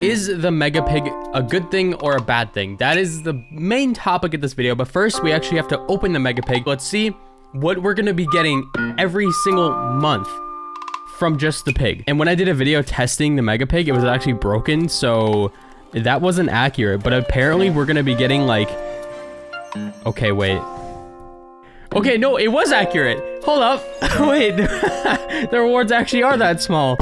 Is the Mega Pig a good thing or a bad thing? That is the main topic of this video, but first we actually have to open the Mega Pig. Let's see what we're gonna be getting every single month from just the pig. And when I did a video testing the Mega Pig, it was actually broken, so that wasn't accurate, but apparently we're gonna be getting like... Okay, wait. Okay, no, it was accurate. Hold up. Wait, the rewards actually are that small.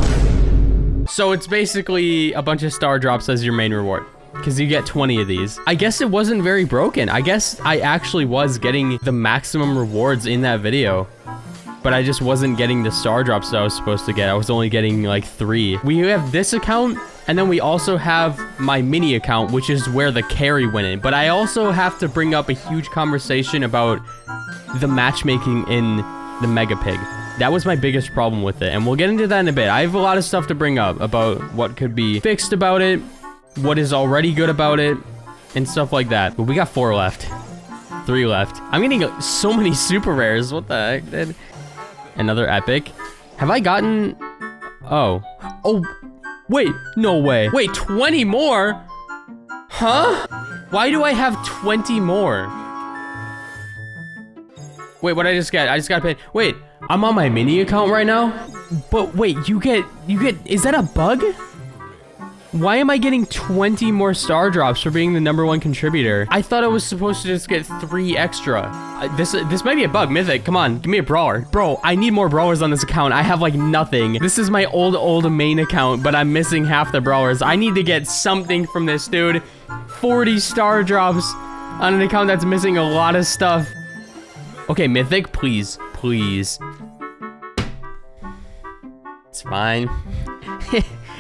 So it's basically a bunch of star drops as your main reward, because you get 20 of these. I guess it wasn't very broken. I guess I actually was getting the maximum rewards in that video, but I just wasn't getting the star drops that I was supposed to get. I was only getting like 3. We have this account, and then we also have my mini account, which is where the carry went in. But I also have to bring up a huge conversation about the matchmaking in the Mega Pig. That was my biggest problem with it, and we'll get into that in a bit. I have a lot of stuff to bring up about what could be fixed about it, what is already good about it, and stuff like that. But we got 4 left. 3 left. I'm getting so many super rares. What the heck, dude? Another epic. Have I gotten... Oh. Oh, wait, no way. Wait, 20 more? Huh? Why do I have 20 more? Wait, what I just got? I just got paid. Wait, I'm on my mini account right now? But wait, you get, is that a bug? Why am I getting 20 more star drops for being the #1 contributor? I thought I was supposed to just get 3 extra. This might be a bug. Mythic, come on, give me a brawler. Bro, I need more brawlers on this account. I have like nothing. This is my old main account, but I'm missing half the brawlers. I need to get something from this, dude. 40 star drops on an account that's missing a lot of stuff. Okay, Mythic, please, please. It's fine.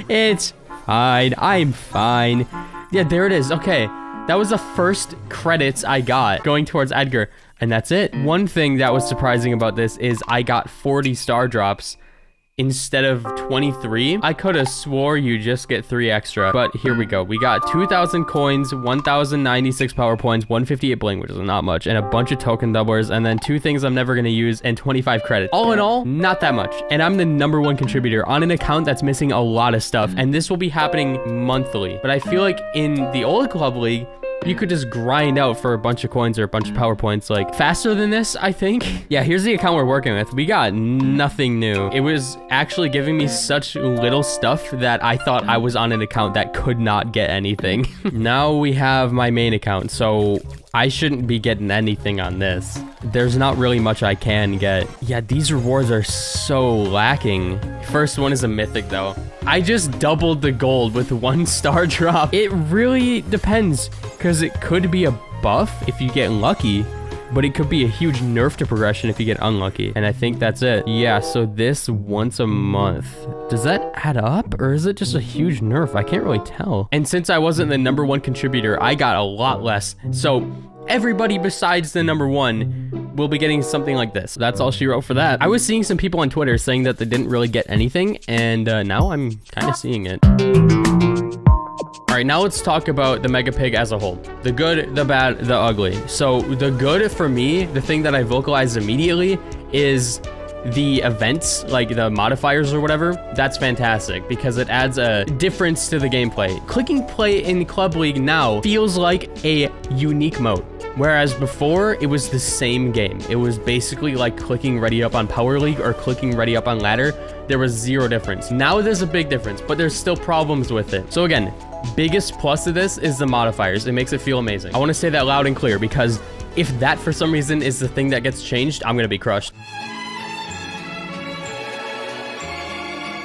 It's fine. I'm fine. Yeah, there it is. Okay, that was the first credits I got going towards Edgar, and that's it. One thing that was surprising about this is I got 40 star drops instead of 23. I could have swore you just get 3 extra, but here we go. We got 2,000 coins, 1,096 power points, 158 bling, which is not much, and a bunch of token doublers, and then 2 things I'm never gonna use, and 25 credits. All in all, not that much. And I'm the #1 contributor on an account that's missing a lot of stuff, and this will be happening monthly. But I feel like in the old Club League, you could just grind out for a bunch of coins or a bunch of power points, like, faster than this, I think. Yeah, here's the account we're working with. We got nothing new. It was actually giving me such little stuff that I thought I was on an account that could not get anything. Now we have my main account, so I shouldn't be getting anything on this. There's not really much I can get. Yeah, these rewards are so lacking. First one is a mythic, though. I just doubled the gold with 1 star drop. It really depends, because it could be a buff if you get lucky, but it could be a huge nerf to progression if you get unlucky. And I think that's it. Yeah, so this once a month. Does that add up, or is it just a huge nerf? I can't really tell. And since I wasn't the #1 contributor, I got a lot less. So everybody besides the #1 will be getting something like this. That's all she wrote for that. I was seeing some people on Twitter saying that they didn't really get anything, and now I'm kind of seeing it. All right, now let's talk about the Mega Pig as a whole. The good, the bad, the ugly. So the good for me, the thing that I vocalized immediately is the events, like the modifiers or whatever. That's fantastic because it adds a difference to the gameplay. Clicking play in Club League now feels like a unique mode. Whereas before, it was the same game. It was basically like clicking ready up on Power League or clicking ready up on Ladder. There was 0 difference. Now there's a big difference, but there's still problems with it. So again, biggest plus of this is the modifiers. It makes it feel amazing. I want to say that loud and clear, because if that for some reason is the thing that gets changed, I'm going to be crushed.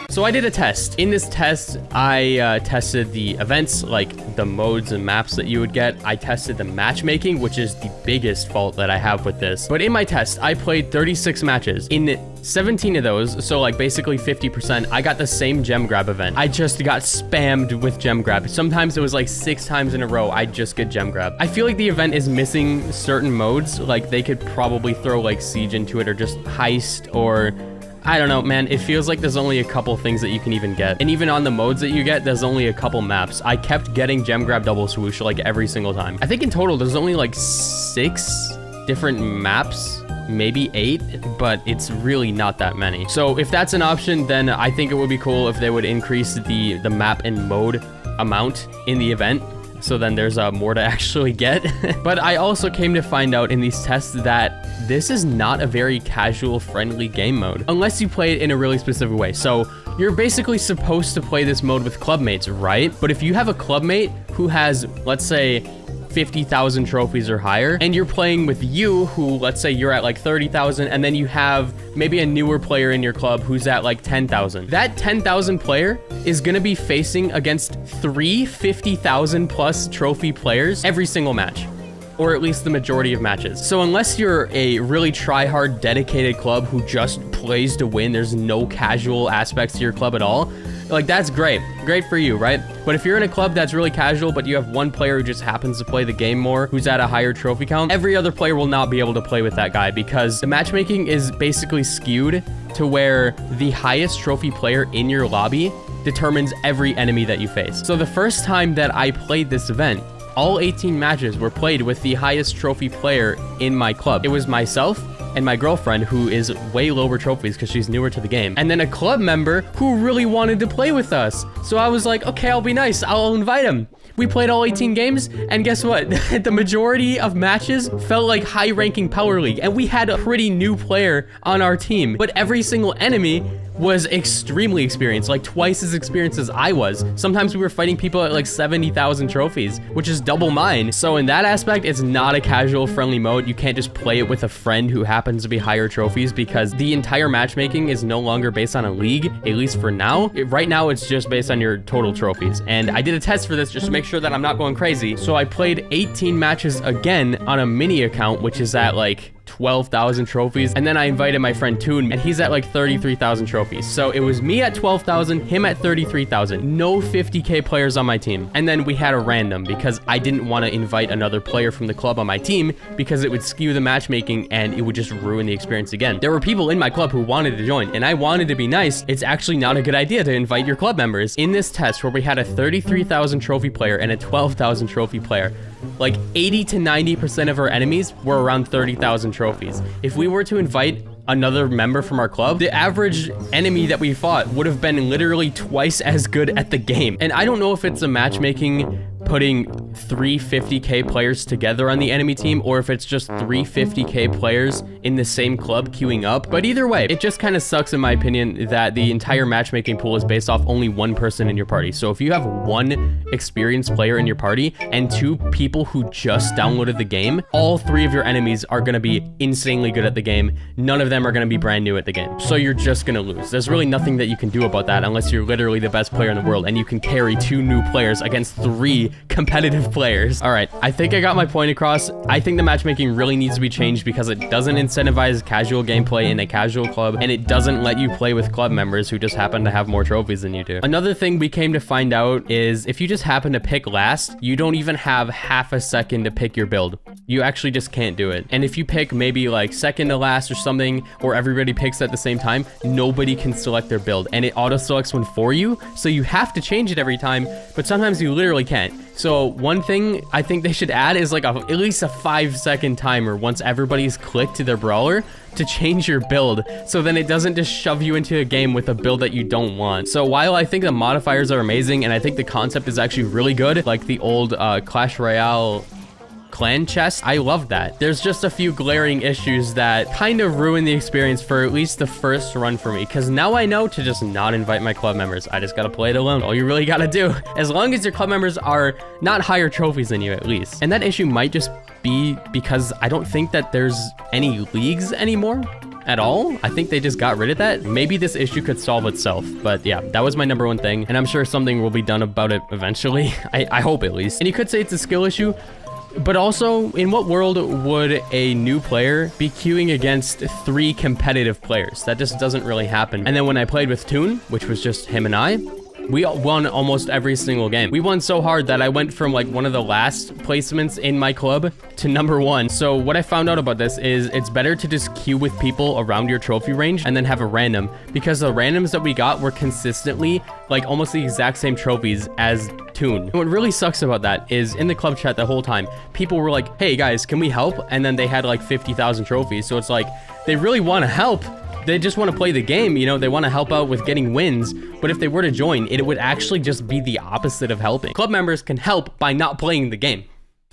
So I did a test. In this test, I tested the events, like the modes and maps that you would get. I tested the matchmaking, which is the biggest fault that I have with this. But in my test, I played 36 matches. In 17 of those, so like basically 50%, I got the same gem grab event. I just got spammed with gem grab. Sometimes it was like 6 times in a row, I'd just get gem grab. I feel like the event is missing certain modes. Like they could probably throw like siege into it, or just heist, or I don't know, man. It feels like there's only a couple things that you can even get. And even on the modes that you get, there's only a couple maps. I kept getting gem grab double swoosh like every single time. I think in total, there's only like 6 different maps, maybe 8, but it's really not that many. So if that's an option, then I think it would be cool if they would increase the map and mode amount in the event. So then there's more to actually get. But I also came to find out in these tests that this is not a very casual friendly game mode unless you play it in a really specific way. So you're basically supposed to play this mode with clubmates, right? But if you have a clubmate who has, let's say, 50,000 trophies or higher, and you're playing with you, who, let's say you're at like 30,000, and then you have maybe a newer player in your club who's at like 10,000. That 10,000 player is gonna be facing against 50,000 plus trophy players every single match, or at least the majority of matches. So unless you're a really try-hard, dedicated club who just plays to win, there's no casual aspects to your club at all, like, that's great for you, right? But if you're in a club that's really casual, but you have one player who just happens to play the game more, who's at a higher trophy count, every other player will not be able to play with that guy, because the matchmaking is basically skewed to where the highest trophy player in your lobby determines every enemy that you face. So the first time that I played this event, all 18 matches were played with the highest trophy player in my club. It was myself and my girlfriend, who is way lower trophies because she's newer to the game, and then a club member who really wanted to play with us. So I was like, okay, I'll be nice, I'll invite him. We played all 18 games, and guess what? The majority of matches felt like high-ranking Power League, and we had a pretty new player on our team, but every single enemy was extremely experienced, like twice as experienced as I was. Sometimes we were fighting people at like 70,000 trophies, which is double mine. So in that aspect, it's not a casual friendly mode. You can't just play it with a friend who happens to be higher trophies, because the entire matchmaking is no longer based on a league, at least for now. Right now, it's just based on your total trophies. And I did a test for this just to make sure that I'm not going crazy. So I played 18 matches again on a mini account, which is at like 12,000 trophies, and then I invited my friend Toon, and he's at like 33,000 trophies. So it was me at 12,000, him at 33,000. No 50k players on my team. And then we had a random, because I didn't want to invite another player from the club on my team, because it would skew the matchmaking and it would just ruin the experience again. There were people in my club who wanted to join, and I wanted to be nice. It's actually not a good idea to invite your club members. In this test where we had a 33,000 trophy player and a 12,000 trophy player, like 80 to 90% of our enemies were around 30,000 trophies. If we were to invite another member from our club, the average enemy that we fought would have been literally twice as good at the game. And I don't know if it's a matchmaking putting 350k players together on the enemy team, or if it's just 350k players in the same club queuing up. But either way, it just kind of sucks in my opinion that the entire matchmaking pool is based off only one person in your party. So if you have one experienced player in your party and two people who just downloaded the game, all three of your enemies are going to be insanely good at the game. None of them are going to be brand new at the game. So you're just going to lose. There's really nothing that you can do about that unless you're literally the best player in the world and you can carry two new players against three competitive players. All right, I think I got my point across. I think the matchmaking really needs to be changed because it doesn't incentivize casual gameplay in a casual club, and it doesn't let you play with club members who just happen to have more trophies than you do. Another thing we came to find out is if you just happen to pick last, you don't even have half a second to pick your build. You actually just can't do it. And if you pick maybe like second to last or something, or everybody picks at the same time, nobody can select their build, and it auto selects one for you. So you have to change it every time, but sometimes you literally can't. So one thing I think they should add is like at least a 5-second timer once everybody's clicked to their brawler to change your build, so then it doesn't just shove you into a game with a build that you don't want. So while I think the modifiers are amazing and I think the concept is actually really good, like the old Clash Royale clan chest, I love that. There's just a few glaring issues that kind of ruin the experience for at least the first run for me, because now I know to just not invite my club members. I just gotta play it alone. All you really gotta do, as long as your club members are not higher trophies than you at least. And that issue might just be because I don't think that there's any leagues anymore at all. I think they just got rid of that. Maybe this issue could solve itself, but yeah, that was my number one thing, and I'm sure something will be done about it eventually. I hope at least. And you could say it's a skill issue, but also, in what world would a new player be queuing against 3 competitive players? That just doesn't really happen. And then when I played with Toon, which was just him and I, we won almost every single game. We won so hard that I went from like one of the last placements in my club to number 1. So what I found out about this is it's better to just queue with people around your trophy range and then have a random, because the randoms that we got were consistently like almost the exact same trophies as Toon. What really sucks about that is in the club chat the whole time, people were like, hey guys, can we help? And then they had like 50,000 trophies. So it's like, they really want to help, They just want to play the game, you know, they want to help out with getting wins. But if they were to join, it would actually just be the opposite of helping. Club members can help by not playing the game.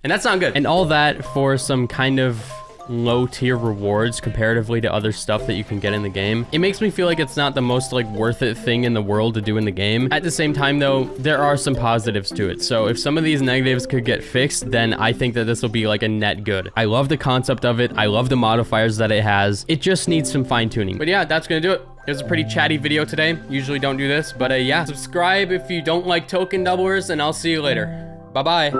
And that's not good. And all that for some kind of low tier rewards comparatively to other stuff that you can get in the game. It makes me feel like it's not the most like worth it thing in the world to do in the game. At the same time though, there are some positives to it. So if some of these negatives could get fixed, then I think that this will be like a net good. I love the concept of it. I love the modifiers that it has. It just needs some fine tuning. But yeah, that's gonna do it. It was a pretty chatty video today. Usually don't do this, but yeah, subscribe if you don't like token doublers, and I'll see you later. Bye-bye.